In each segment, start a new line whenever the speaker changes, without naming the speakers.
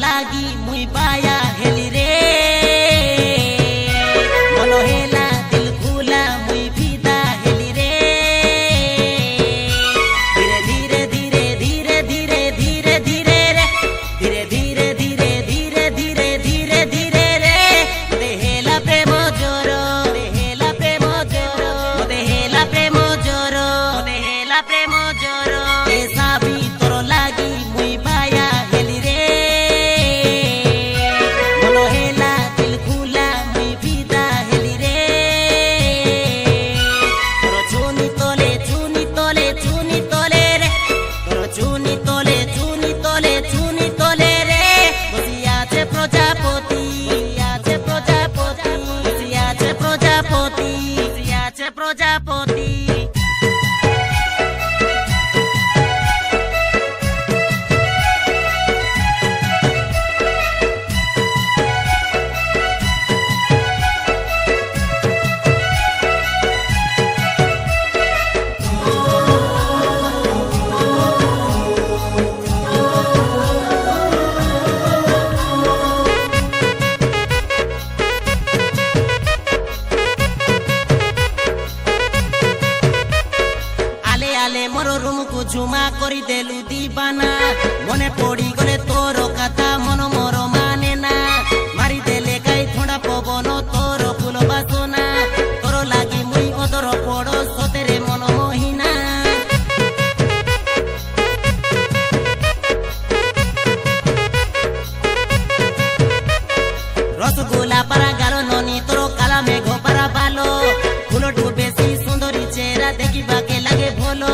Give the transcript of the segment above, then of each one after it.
লাগি মুই বায়া হেলি রে মন হেলা দিল খুলা মুই ভিদা হেলি রে ধীরে ধীরে ধীরে ধীরে ধীরে ধীরে ধীরে ধীরে ধীরে ধীরে ধীরে ধীরে ধীরে রে মতে হেলা প্রেম জোর মতে হেলা প্রেম জোর মতে হেলা প্রেম জোর মতে হেলা প্রেম জোর এসা ভিতর লাগি মুই বায়া হেলি রে মন হেলা দিল খুলা মুই ভিদা হেলি রে তোর চুনি তলে চুনি তলে চুনি তলে রে তোর চুনি তলে চুনি তলে চুনি তলে রে বসিয়াছে প্রজাপতি বসিয়াছে প্রজাপতি বসিয়াছে প্রজাপতি বসিয়াছে প্রজাপতি मोर रूम को झुमा करी देलु दीवाना मने पड़ी गले तोर कथा मन मोर माने ना मारी देले गाई थोड़ा पवन तोर फूल बासना तोर लागी मुई अदर पड़ो सतेरे मन मोहिना रसगोला पारा गालो ननी तोर काला मेघ पारा बालो फूल डुबेसी सुंदरी चेहरा देखी बाके लागे भोलो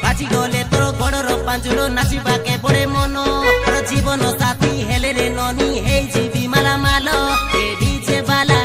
बाजी गले तोर गड़र पांजुलो नाची बाके बड़े मनो तोर जीवन साथी हेले रे ननी हे जीवी माला मालो डीजे बाला